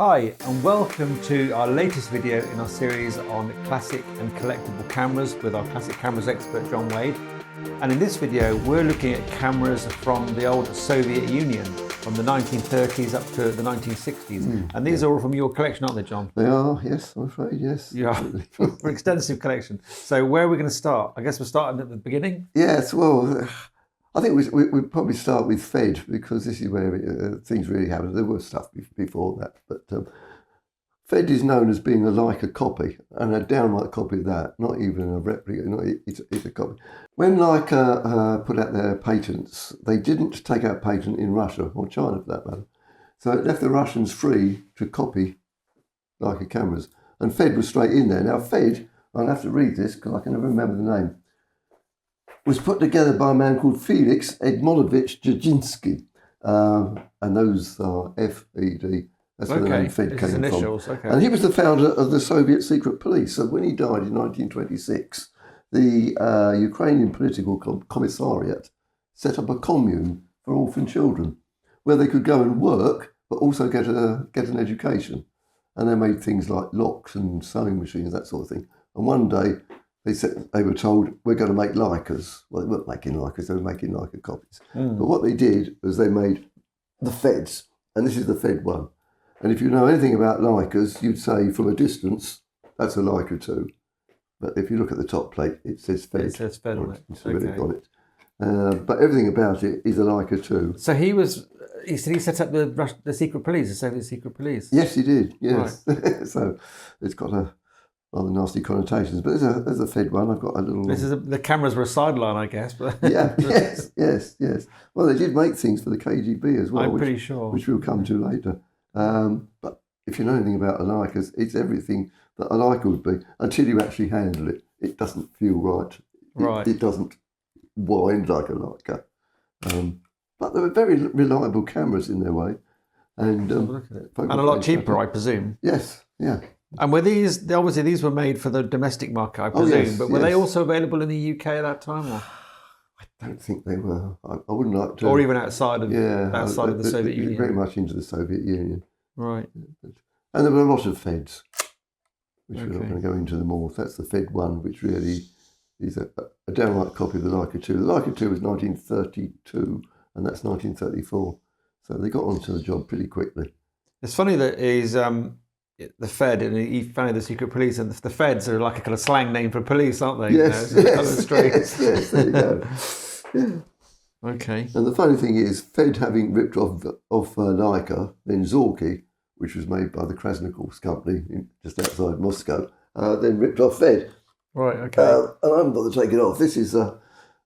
Hi and welcome to our latest video in our series on classic and collectible cameras with our classic cameras expert John Wade. And in this video we're looking at cameras from the old Soviet Union, from the 1930s up to the 1960s. And these are all from your collection, aren't they, John? They are, yes, I'm afraid, yes. Yeah, an extensive collection. So where are we going to start? I guess we're starting at the beginning? Yes, well, I think we'd probably start with Fed, because this is where things really happened. There was stuff before that, but Fed is known as being a Leica copy, and a downright copy of that, not even a replica, it's a copy. When Leica put out their patents, they didn't take out patent in Russia, or China for that matter, so it left the Russians free to copy Leica cameras, and Fed was straight in there. Now Fed, I'll have to read this because I can never remember the name, was put together by a man called Felix Edmonovich Dzerzhinsky, and those are F-E-D. That's where the name Fed came initials. from. Okay. And he was the founder of the Soviet secret police. So when he died in 1926, the Ukrainian political commissariat set up a commune for orphan children, where they could go and work, but also get an education. And they made things like locks and sewing machines, that sort of thing. And one day, they were told, we're going to make Leicas. Well, they weren't making Leicas, they were making Leica copies. But what they did was they made the Feds, and this is the Fed one. And if you know anything about Leicas, you'd say from a distance, that's a Leica 2. But if you look at the top plate, it says Fed. It says Fed on it. It's really got it. But everything about it is a Leica 2. So he set up the secret police, the Soviet secret police? Yes, he did, yes. Right. So it's got a rather nasty connotations, but there's a Fed one. I've got a little. The cameras were a sideline, I guess. But yeah, yes. Well, they did make things for the KGB as well. I'm pretty sure. Which we'll come to later. But if you know anything about a Leica, it's everything that a Leica would be until you actually handle it. It doesn't feel right. Right. It doesn't wind like a Leica. But they were very reliable cameras in their way, and look at it. And a lot cheaper, I presume. Yes, yeah. And were these, obviously these were made for the domestic market, I presume, but were they also available in the UK at that time? Or? I don't think they were. I wouldn't like to. Or even outside of the Soviet Union? Very much into the Soviet Union. Right. And there were a lot of Feds, which we're not going to go into them all. That's the Fed 1, which really is a downright copy of the Leica 2. The Leica 2 was 1932, and that's 1934. So they got onto the job pretty quickly. It's funny that he's... the Fed, and he founded the secret police, and the Feds are like a kind of slang name for police, aren't they? Yes, yes, there you go. Yeah. Okay. And the funny thing is, Fed having ripped off Leica, then Zorki, which was made by the Krasnikov's company just outside Moscow, then ripped off Fed. Right, okay. And I haven't bothered to take it off. This is a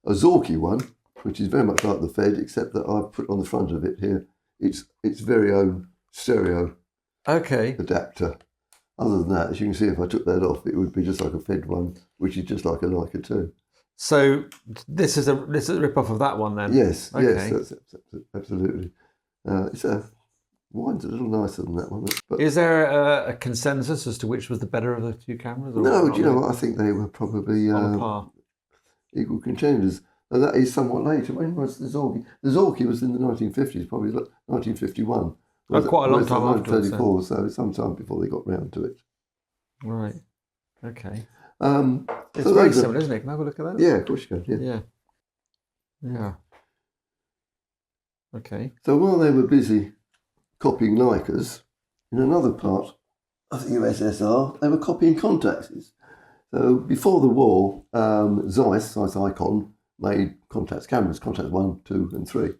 Zorki one, which is very much like the Fed, except that I've put on the front of it here its very own stereo adapter. Other than that, as you can see, if I took that off, it would be just like a Fed 1, which is just like a Leica 2. So this is a rip-off of that one then? Yes, okay. Yes, absolutely. Wine's a little nicer than that one. But is there a consensus as to which was the better of the two cameras? No, do you know what? I think they were probably on par, equal contenders. And that is somewhat later. When was the Zorki? The Zorki was in the 1950s, probably 1951. Quite a long time afterwards. 34, so sometime before they got round to it. Right. Okay. It's so very similar, isn't it? Can I have a look at that? Yeah, of course you can. Yeah. Okay. So while they were busy copying Leicas, in another part of the USSR, they were copying Contaxes. So before the war, Zeiss Icon, made Contax cameras, Contax 1, 2, and 3.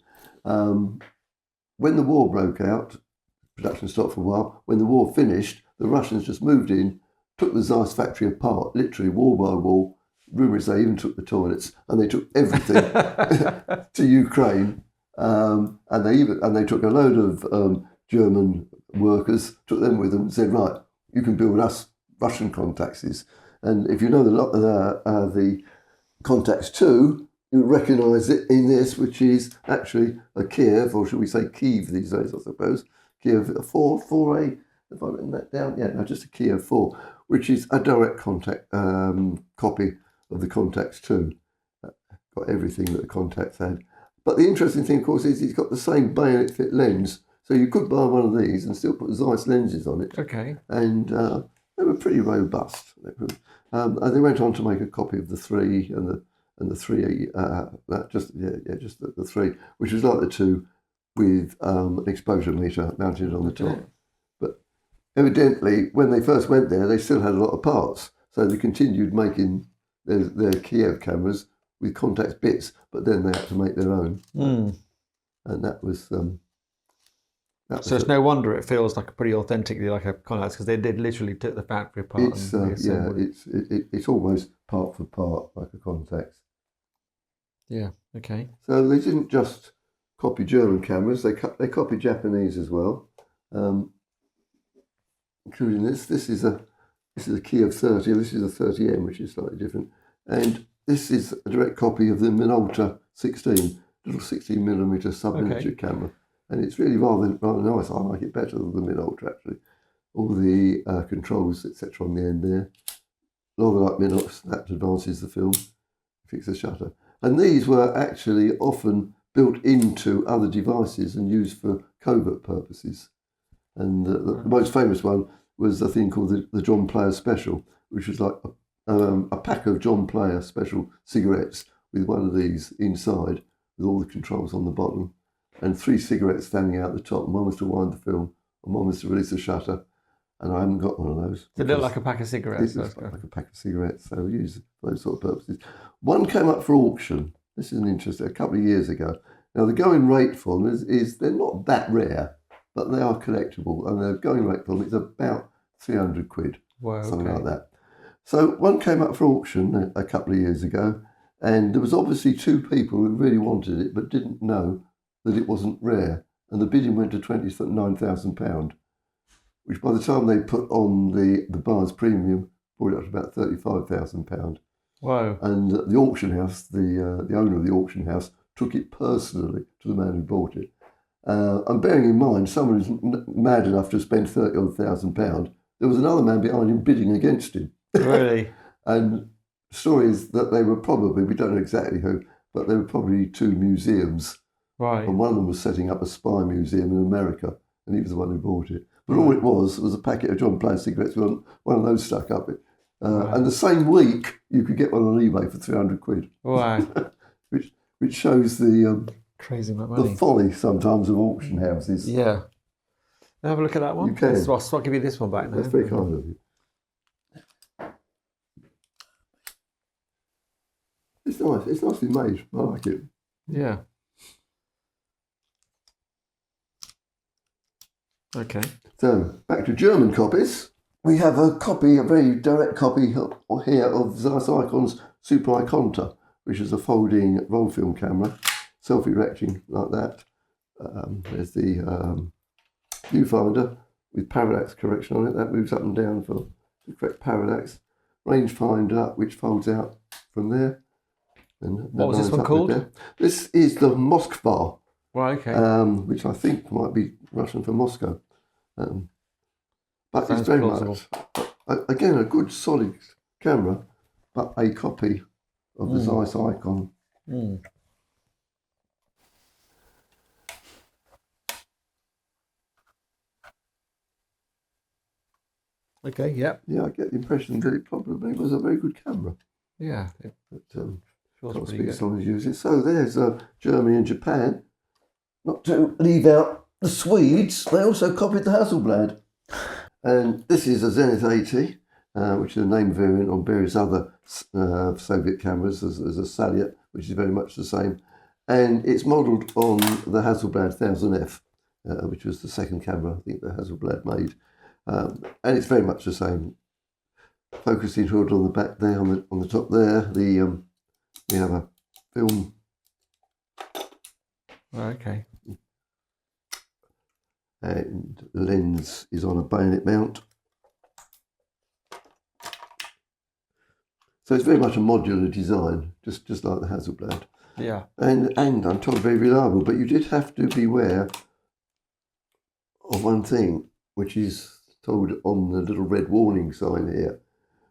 When the war broke out, production stopped for a while. When the war finished, the Russians just moved in, took the Zeiss factory apart, literally wall by wall. Rumour is they even took the toilets, and they took everything to Ukraine. And they took a load of German workers, took them with them, and said, right, you can build us Russian Contaxes. And if you know the Contax 2, you recognise it in this, which is actually a Kiev, or should we say Kiev these days, I suppose. Kiev 4A, have I written that down? Yeah, no, just a Kiev 4, which is a direct contact copy of the Contax 2. Got everything that the Contax had. But the interesting thing, of course, is he's got the same bayonet fit lens. So you could buy one of these and still put Zeiss lenses on it. Okay. And they were pretty robust. And they went on to make a copy of the 3 and the 3, just the 3, which was like the 2 with an exposure meter mounted on the top. But evidently, when they first went there, they still had a lot of parts. So they continued making their Kiev cameras with contact bits, but then they had to make their own. And that was... so it's no wonder it feels like a pretty authentically like a contact, because they did literally took the factory apart. It's almost part for part like a contact. Yeah. Okay. So they didn't just copy German cameras; they copied Japanese as well, including this. This is a Kiev 30. This is a 30M, which is slightly different, and this is a direct copy of the Minolta 16, little 16mm sub-miniature camera. And it's really rather nice. I like it better than the Minolta, actually. All the controls, etc. on the end there. Rather like Minox, that advances the film. Fix the shutter. And these were actually often built into other devices and used for covert purposes. And the most famous one was a thing called the John Player Special, which was like a pack of John Player Special cigarettes with one of these inside, with all the controls on the bottom. And 3 cigarettes standing out the top, and one was to wind the film, and one was to release the shutter, and I haven't got one of those. They look like a pack of cigarettes. It looks like a pack of cigarettes, so we use those sort of purposes. One came up for auction. This is an interesting, a couple of years ago. Now, the going rate for them is they're not that rare, but they are collectible, and the going rate for them is about 300 quid, something like that. So one came up for auction a couple of years ago, and there was obviously 2 people who really wanted it, but didn't know that it wasn't rare, and the bidding went to £29,000, which by the time they put on the buyer's premium, brought it up to about £35,000. Wow! And the auction house, the owner of the auction house, took it personally to the man who bought it. And bearing in mind, someone who's mad enough to spend £30,000, there was another man behind him bidding against him. Really? And the story is that they were probably, we don't know exactly who, but they were probably 2 museums. Right. And one of them was setting up a spy museum in America, and he was the one who bought it. But all it was a packet of John Player cigarettes with one of those stuck up it. And the same week, you could get one on eBay for 300 quid. Wow. which shows the crazy amount of money. The folly sometimes of auction houses. Yeah. Have a look at that one. You can. I'll give you this one back now. That's very kind of you. It's nice. It's nicely made. I like it. Yeah. Okay. So, back to German copies. We have a very direct copy here of Zeiss Icon's Super Iconta, which is a folding roll film camera, self-erecting like that. There's the viewfinder with parallax correction on it. That moves up and down for the correct parallax. Rangefinder, which folds out from there. And what was this one called? This is the Moskva. Right, okay. Which I think might be Russian for Moscow. But sounds it's very plausible. much, again, a good solid camera, but a copy of the Zeiss Icon. Mm. Okay, yeah. Yeah, I get the impression that it probably was a very good camera. Yeah. But Feels pretty speak good. as long as you use it. So there's Germany and Japan. Not to leave out the Swedes, they also copied the Hasselblad. And this is a Zenith 80, which is a name variant on various other Soviet cameras. There's a Salyut, which is very much the same. And it's modelled on the Hasselblad 1000F, which was the second camera I think the Hasselblad made. And it's very much the same. Focusing hood on the back there, on the top there. We have a film. Oh, okay. And the lens is on a bayonet mount. So it's very much a modular design, just like the Hasselblad. Yeah. And I'm told very reliable, but you did have to beware of one thing, which is told on the little red warning sign here,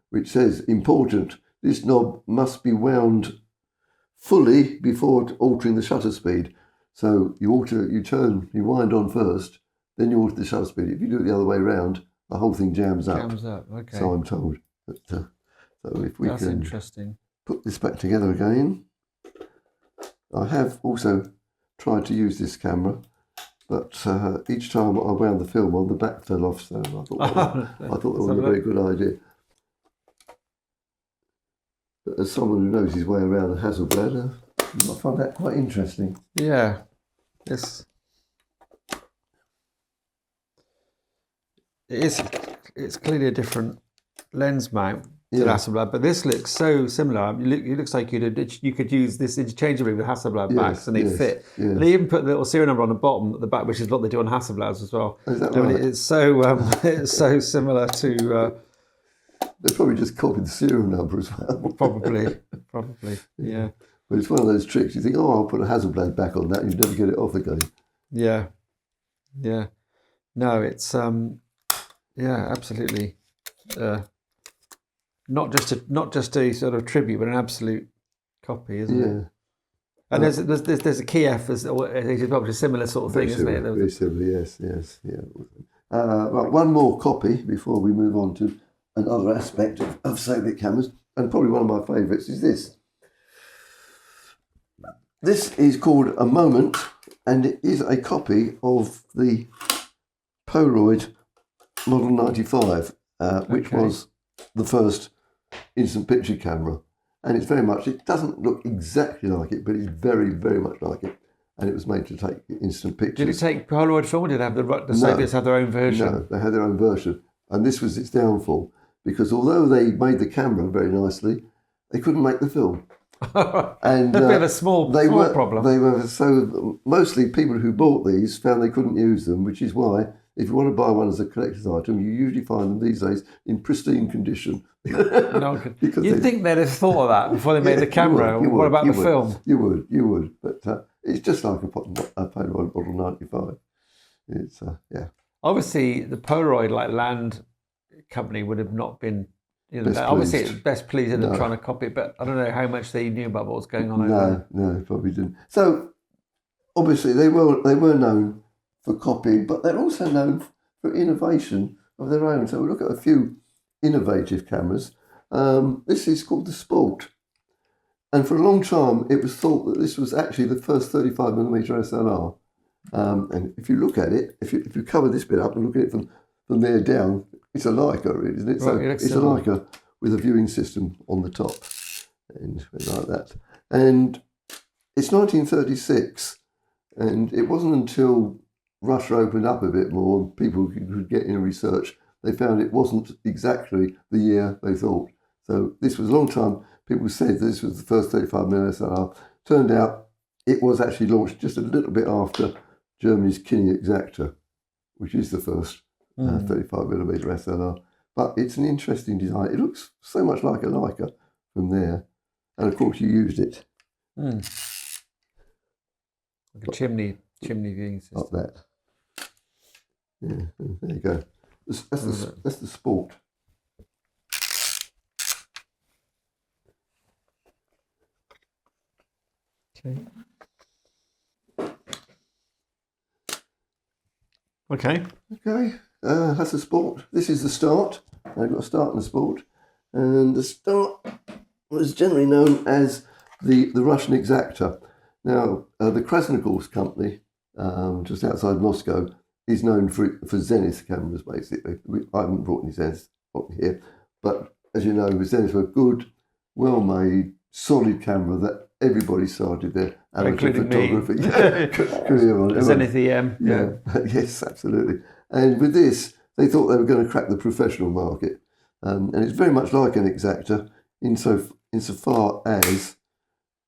which says, important, this knob must be wound fully before altering the shutter speed. So you wind on first, then you alter the shutter speed. If you do it the other way around, the whole thing jams up. Jams up, okay. So I'm told. But, so if we That's can interesting. put this back together again. I have also tried to use this camera, but each time I wound the film on, the back fell off, so I thought that wasn't a very good idea. But as someone who knows his way around a Hasselblad, I find that quite interesting. Yeah, it's clearly a different lens mount to the Hasselblad, but this looks so similar. It looks like you could use this interchangeably with Hasselblad backs, and they fit. Yes. And they even put the little serial number on the bottom at the back, which is what they do on Hasselblads as well. Is that right? It's so similar to. They probably just copied the serial number as well. Probably, yeah. But it's one of those tricks. You think, oh, I'll put a Hasselblad back on that, and you never get it off again. Yeah. No, it's absolutely. Not just a sort of tribute, but an absolute copy, isn't it? And there's a Kiev as probably a similar sort of thing, isn't it? Very similar, yes, yeah. Right, one more copy before we move on to another aspect of Soviet cameras, and probably one of my favourites is this. This is called A Moment, and it is a copy of the Polaroid Model 95, which was the first instant picture camera. And it's very much, it doesn't look exactly like it, but it's very, very much like it. And it was made to take instant pictures. Did it take Polaroid film, or did the Soviets have their own version? No, they had their own version. And this was its downfall, because although they made the camera very nicely, they couldn't make the film. And a bit of a small problem. They were so mostly people who bought these found they couldn't use them, which is why if you want to buy one as a collector's item, you usually find them these days in pristine condition. You'd think they'd have thought of that before they made the camera. What about the film? You would. But it's just like a Polaroid Model 95. It's Obviously, the Polaroid land company would have not been. Obviously, it's best pleased in them trying to copy it, but I don't know how much they knew about what was going on. No, probably didn't. So obviously, they were known for copying, but they're also known for innovation of their own. So we'll look at a few innovative cameras. This is called the Sport, and for a long time, it was thought that this was actually the first 35mm SLR. And if you look at it, if you cover this bit up and look at it from there down, it's a Leica, really, isn't it? So it's a Leica with a viewing system on the top, and like that. And it's 1936, and it wasn't until Russia opened up a bit more and people could get in research, they found it wasn't exactly the year they thought. So this was a long time. People said this was the first 35mm SLR. Turned out it was actually launched just a little bit after Germany's Exakta, which is the first 35mm SLR. But it's an interesting design. It looks so much like a Leica from there. And of course you used it. Like a chimney viewing system. Like that. Yeah, there you go. That's the Sport. Okay. That's the Sport. This is the Start. I've got a Start and a Sport. And the Start was generally known as the Russian Exakta. Now, the Krasnikov's company, just outside Moscow, is known for Zenith cameras, basically. I haven't brought any Zenith up here, but as you know, Zenith were good, well-made, solid camera that everybody started their amateur photography career on. Zenith EM. Yeah. Yes, absolutely. And with this, they thought they were going to crack the professional market. And it's very much like an Exakta insofar as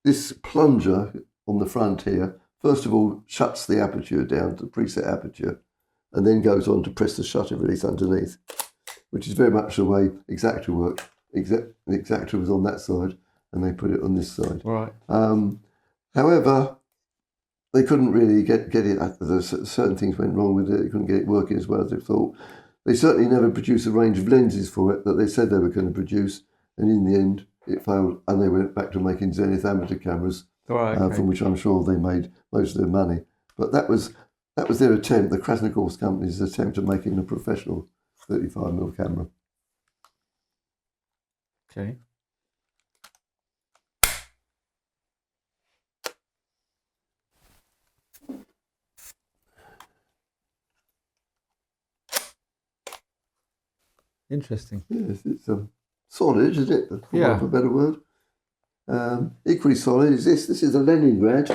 this plunger on the front here, first of all, shuts the aperture down to preset aperture and then goes on to press the shutter release underneath, which is very much the way Exakta worked. Exakta was on that side and they put it on this side. Right. However, they couldn't really get it. Certain things went wrong with it. They couldn't get it working as well as they thought. They certainly never produced a range of lenses for it that they said they were going to produce. And in the end, it failed. And they went back to making Zenith amateur cameras, from which I'm sure they made most of their money. But that was that was their attempt, the Krasnikov's company's attempt at making a professional 35mm camera. Okay. Interesting. Yes, it's solid, isn't it? For Yeah. want of a better word. Equally solid is this. This is a Leningrad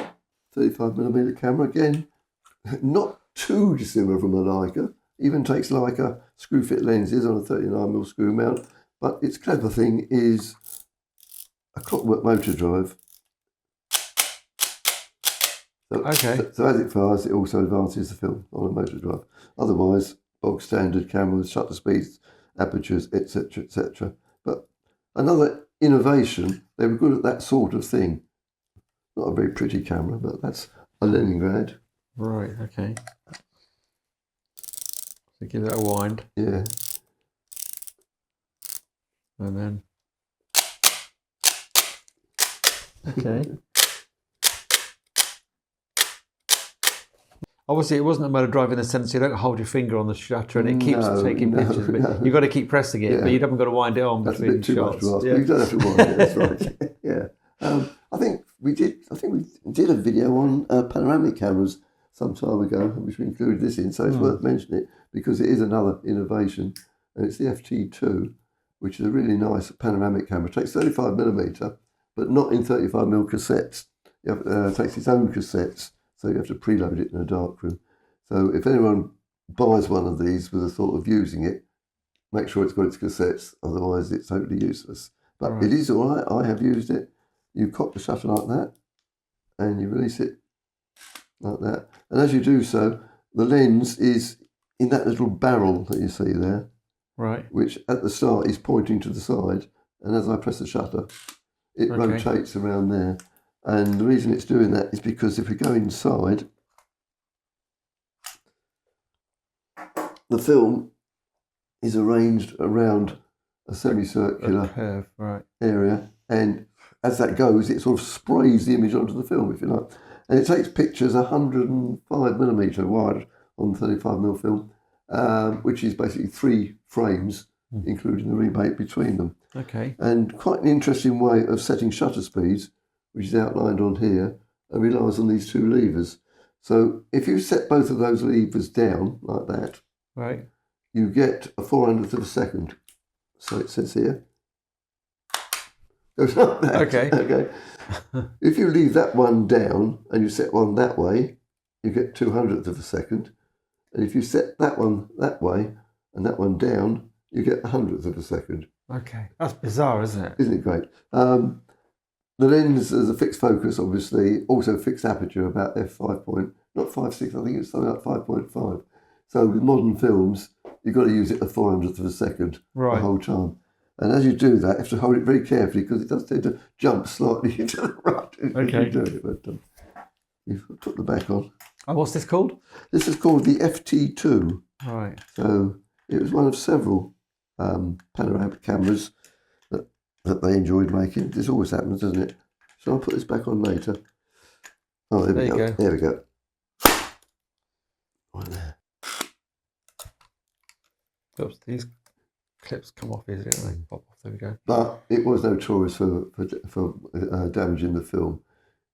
35mm camera. Again, not too dissimilar from a Leica. Even takes Leica screw-fit lenses on a 39mm screw mount. But its clever thing is a clockwork motor drive. So as it fires, it also advances the film on a motor drive. Otherwise, bog standard cameras, shutter speeds, apertures, etc., etc. But another innovation, they were good at that sort of thing. Not a very pretty camera, but that's a Leningrad. Right, okay. So give it a wind. Yeah. And then... Okay. Obviously, it wasn't a motor drive in the sense you don't hold your finger on the shutter and it keeps taking pictures. But you've got to keep pressing it, but you haven't got to wind it on that's between a bit too shots. much to ask. You don't have to wind it. That's right. Yeah. I think we did a video on panoramic cameras some time ago, which we included this in. So it's worth mentioning it because it is another innovation, and it's the FT2, which is a really nice panoramic camera. It takes 35mm, but not in 35mm cassettes. It takes its own cassettes. So you have to preload it in a darkroom. So if anyone buys one of these with a thought of using it, make sure it's got its cassettes, otherwise it's totally useless. But it is all right. I have used it. You cock the shutter like that, and you release it like that. And as you do so, the lens is in that little barrel that you see there, which at the start is pointing to the side. And as I press the shutter, it rotates around there. And the reason it's doing that is because if we go inside, the film is arranged around a semicircular curve, area, and as that goes, it sort of sprays the image onto the film, if you like. And it takes pictures 105mm wide on 35mm film, which is basically 3 frames, including the rebate between them. Okay. And quite an interesting way of setting shutter speeds, which is outlined on here, and relies on these 2 levers. So if you set both of those levers down like that, you get a 400th of a second. So it says here. Goes like that. Okay. If you leave that one down and you set one that way, you get 200th of a second. And if you set that one that way and that one down, you get 100th of a second. Okay. That's bizarre, isn't it? Isn't it great? The lens is a fixed focus, obviously, also fixed aperture, about f5 not 5.6, I think it's something like 5.5. So with modern films, you've got to use it a 400th of a second the whole time. And as you do that, you have to hold it very carefully because it does tend to jump slightly into the right. Okay. You do it, but you've put the back on. And what's this called? This is called the FT2. Right. So it was one of several panoramic cameras that they enjoyed making. This always happens, doesn't it? So I'll put this back on later. Oh, there we go. There we go. Right there. Oops, these clips come off easily, don't they? Pop off. There we go. But it was notorious for damaging the film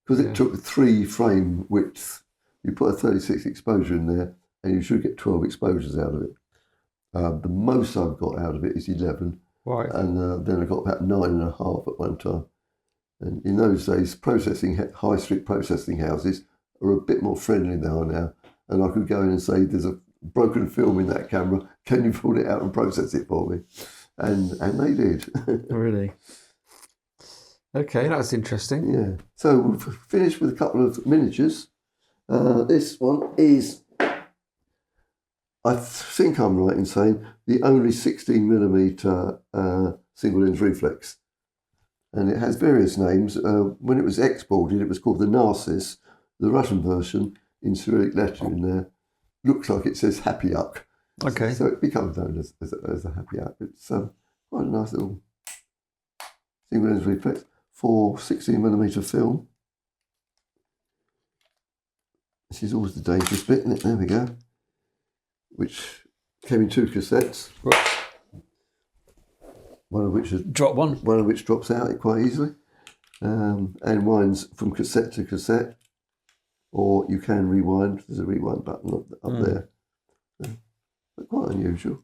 because it took 3 frame widths. You put a 36 exposure in there, and you should get 12 exposures out of it. The most I've got out of it is 11. Right. And then I got about 9.5 at one time. And in those days, high street processing houses are a bit more friendly than they are now. And I could go in and say, there's a broken film in that camera. Can you pull it out and process it for me? And they did. Really? Okay, that's interesting. Yeah. So we'll finish with a couple of miniatures. This one is, I think I'm right in saying, the only 16mm single lens reflex. And it has various names. When it was exported, it was called the Narciss. The Russian version, in Cyrillic lettering there, looks like it says Happy Yuck. Okay. So it becomes known as a Happy Yuck. It's quite a nice little single lens reflex for 16mm film. This is always the dangerous bit, isn't it? There we go. Which came in 2 cassettes. One of which is one of which drops out quite easily, and mine's from cassette to cassette, or you can rewind. There's a rewind button up there, but quite unusual.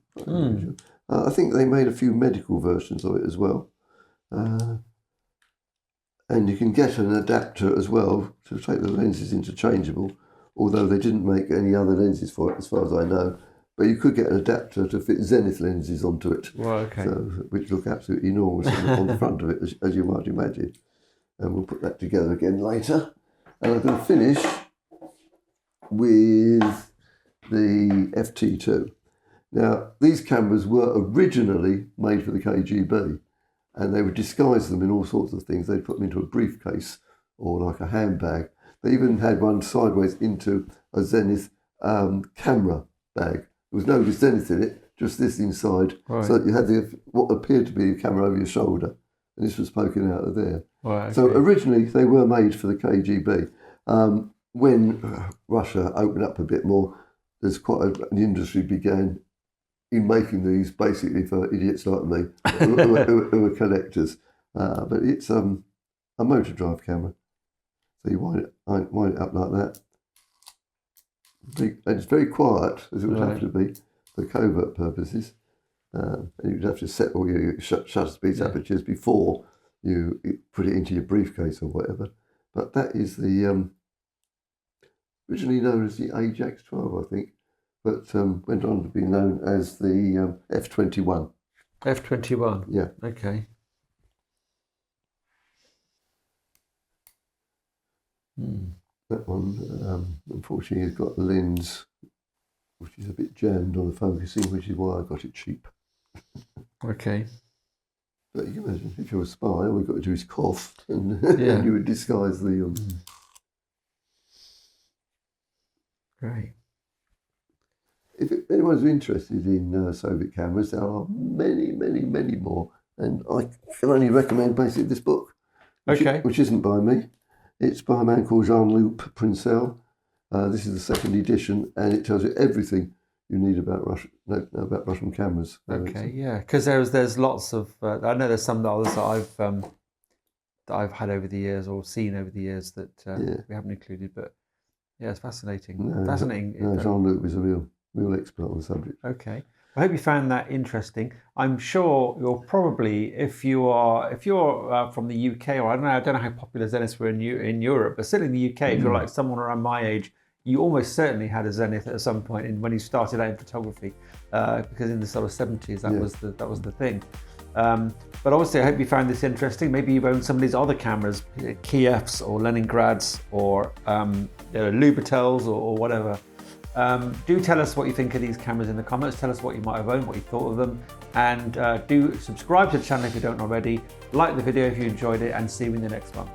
I think they made a few medical versions of it as well, and you can get an adapter as well to take the lenses interchangeable. Although they didn't make any other lenses for it, as far as I know. But you could get an adapter to fit Zenith lenses onto it, which look absolutely enormous on the front of it, as you might imagine. And we'll put that together again later. And I'm going to finish with the FT2. Now, these cameras were originally made for the KGB, and they would disguise them in all sorts of things. They'd put them into a briefcase or like a handbag. They even had one sideways into a Zenith camera bag. There was no Zenith in it, just this inside. So you had what appeared to be a camera over your shoulder, and this was poking out of there. So originally they were made for the KGB. When Russia opened up a bit more, there's quite an industry began in making these basically for idiots like me who are collectors. But it's a motor drive camera. So you wind it up like that. And it's very quiet, as it would have to be for covert purposes. And you'd have to set all your shutter speeds, apertures before you put it into your briefcase or whatever. But that is the originally known as the Ajax 12, I think, but went on to be known as the F21. F21? Yeah. Okay. That one, unfortunately, has got the lens, which is a bit jammed on the focusing, which is why I got it cheap. Okay. But you can imagine, if you're a spy, all you've got to do is cough, and, and you would disguise the... Great. If anyone's interested in Soviet cameras, there are many, many, many more. And I can only recommend basically this book, which isn't by me. It's by a man called Jean-Luc Princel. This is the 2nd edition, and it tells you everything you need about Russian cameras. Okay, yeah, because there's lots of I know there's some others that I've had over the years or seen over the years that we haven't included, but yeah, it's fascinating. Jean-Luc was a real expert on the subject. Okay. I hope you found that interesting. I'm sure you're probably, if you're from the UK, or I don't know how popular Zeniths were in Europe, but still in the UK, if you're like someone around my age, you almost certainly had a Zenith at some point when you started out in photography, because in the sort of 70s that was the thing. But obviously, I hope you found this interesting. Maybe you've owned some of these other cameras, Kievs or Leningrads or Lubitels or whatever. Do tell us what you think of these cameras in the comments. Tell us what you might have owned, what you thought of them. And do subscribe to the channel if you don't already. Like the video if you enjoyed it, and see you in the next one.